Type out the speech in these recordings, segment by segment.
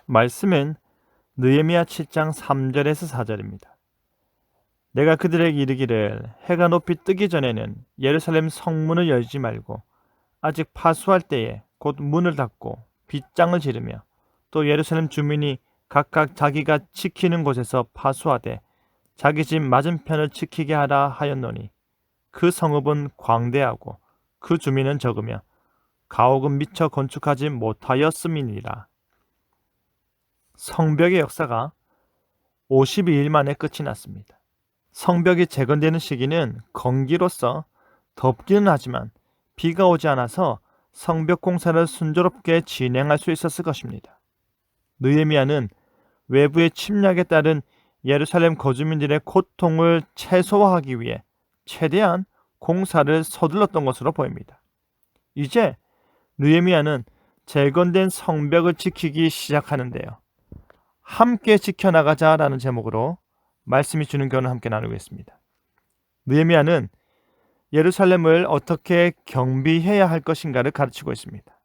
말씀은 느헤미야 7장 3절에서 4절입니다. 내가 그들에게 이르기를 해가 높이 뜨기 전에는 예루살렘 성문을 열지 말고 아직 파수할 때에 곧 문을 닫고 빗장을 지르며 또 예루살렘 주민이 각각 자기가 지키는 곳에서 파수하되 자기 집 맞은편을 지키게 하라 하였노니 그 성읍은 광대하고 그 주민은 적으며 가옥은 미처 건축하지 못하였음이니라. 성벽의 역사가 52일 만에 끝이 났습니다. 성벽이 재건되는 시기는 건기로서 덥기는 하지만 비가 오지 않아서 성벽 공사를 순조롭게 진행할 수 있었을 것입니다. 느헤미야는 외부의 침략에 따른 예루살렘 거주민들의 고통을 최소화하기 위해 최대한 공사를 서둘렀던 것으로 보입니다. 이제 느헤미야는 재건된 성벽을 지키기 시작하는데요. 함께 지켜나가자라는 제목으로 말씀이 주는 교훈을 함께 나누겠습니다. 느헤미야는 예루살렘을 어떻게 경비해야 할 것인가를 가르치고 있습니다.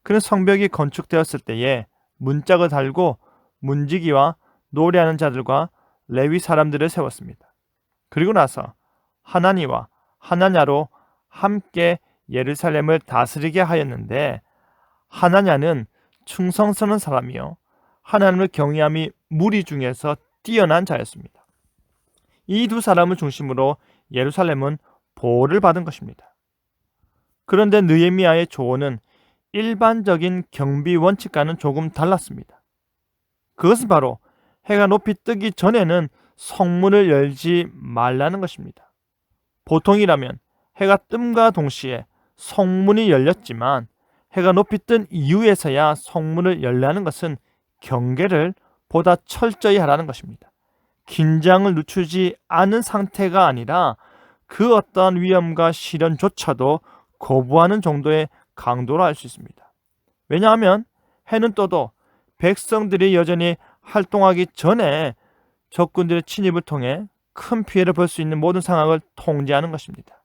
그는 성벽이 건축되었을 때에 문짝을 달고 문지기와 노래하는 자들과 레위 사람들을 세웠습니다. 그리고 나서 하나니와 하나냐로 함께 예루살렘을 다스리게 하였는데, 하나냐는 충성스러운 사람이요 하나님을 경외함이 무리 중에서 뛰어난 자였습니다. 이 두 사람을 중심으로 예루살렘은 보호를 받은 것입니다. 그런데 느헤미야의 조언은 일반적인 경비 원칙과는 조금 달랐습니다. 그것은 바로 해가 높이 뜨기 전에는 성문을 열지 말라는 것입니다. 보통이라면 해가 뜸과 동시에 성문이 열렸지만 해가 높이 뜬 이후에서야 성문을 열라는 것은 경계를 보다 철저히 하라는 것입니다. 긴장을 늦추지 않은 상태가 아니라 그 어떠한 위험과 시련조차도 거부하는 정도의 강도로 할 수 있습니다. 왜냐하면 해는 떠도 백성들이 여전히 활동하기 전에 적군들의 침입을 통해 큰 피해를 볼 수 있는 모든 상황을 통제하는 것입니다.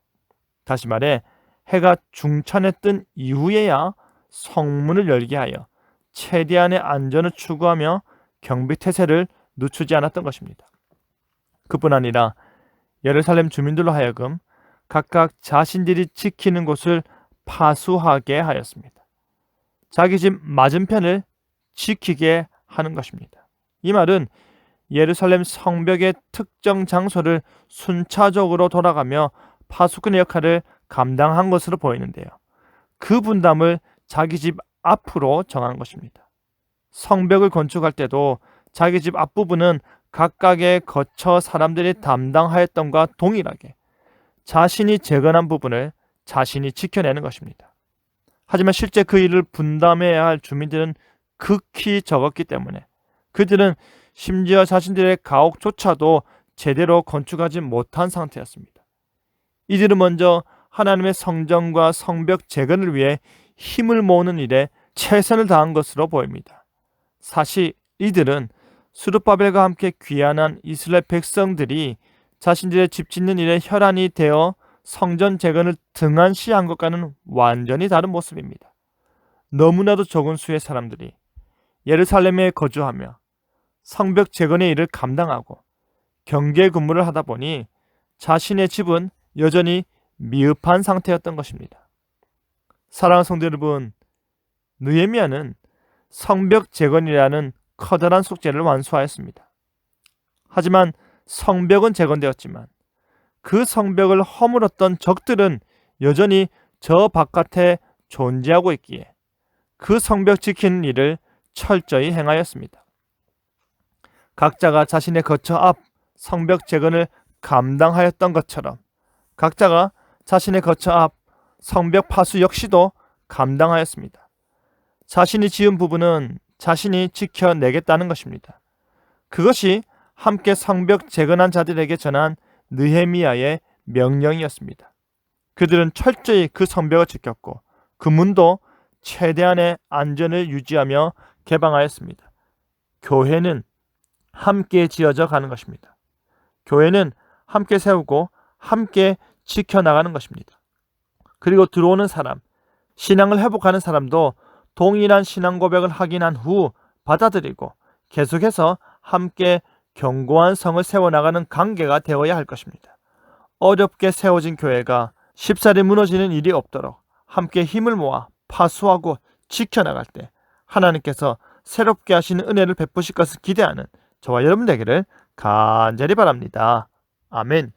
다시 말해 해가 중천에 뜬 이후에야 성문을 열게 하여 최대한의 안전을 추구하며 경비 태세를 늦추지 않았던 것입니다. 그뿐 아니라 예루살렘 주민들로 하여금 각각 자신들이 지키는 곳을 파수하게 하였습니다. 자기 집 맞은편을 지키게 하는 것입니다. 이 말은 예루살렘 성벽의 특정 장소를 순차적으로 돌아가며 파수꾼의 역할을 감당한 것으로 보이는데요. 그 분담을 자기 집 앞으로 정한 것입니다. 성벽을 건축할 때도 자기 집 앞부분은 각각의 거처 사람들이 담당하였던과 동일하게 자신이 재건한 부분을 자신이 지켜내는 것입니다. 하지만 실제 그 일을 분담해야 할 주민들은 극히 적었기 때문에 그들은 심지어 자신들의 가옥조차도 제대로 건축하지 못한 상태였습니다. 이들은 먼저 하나님의 성전과 성벽 재건을 위해 힘을 모으는 일에 최선을 다한 것으로 보입니다. 사실 이들은 스룹바벨과 함께 귀환한 이스라엘 백성들이 자신들의 집 짓는 일에 혈안이 되어 성전 재건을 등한시한 것과는 완전히 다른 모습입니다. 너무나도 적은 수의 사람들이 예루살렘에 거주하며 성벽 재건의 일을 감당하고 경계 근무를 하다 보니 자신의 집은 여전히 미흡한 상태였던 것입니다. 사랑하는 성도 여러분, 느헤미야는 성벽 재건이라는 커다란 숙제를 완수하였습니다. 하지만 성벽은 재건되었지만 그 성벽을 허물었던 적들은 여전히 저 바깥에 존재하고 있기에 그 성벽 지키는 일을 철저히 행하였습니다. 각자가 자신의 거처 앞 성벽 재건을 감당하였던 것처럼 각자가 자신의 거처 앞 성벽 파수 역시도 감당하였습니다. 자신이 지은 부분은 자신이 지켜내겠다는 것입니다. 그것이 함께 성벽 재건한 자들에게 전한 느헤미야의 명령이었습니다. 그들은 철저히 그 성벽을 지켰고 그 문도 최대한의 안전을 유지하며 개방하였습니다. 교회는 함께 지어져 가는 것입니다. 교회는 함께 세우고 함께 지켜나가는 것입니다. 그리고 들어오는 사람, 신앙을 회복하는 사람도 동일한 신앙 고백을 확인한 후 받아들이고 계속해서 함께 견고한 성을 세워나가는 관계가 되어야 할 것입니다. 어렵게 세워진 교회가 쉽사리 무너지는 일이 없도록 함께 힘을 모아 파수하고 지켜나갈 때 하나님께서 새롭게 하시는 은혜를 베푸실 것을 기대하는 저와 여러분 되기를 간절히 바랍니다. 아멘.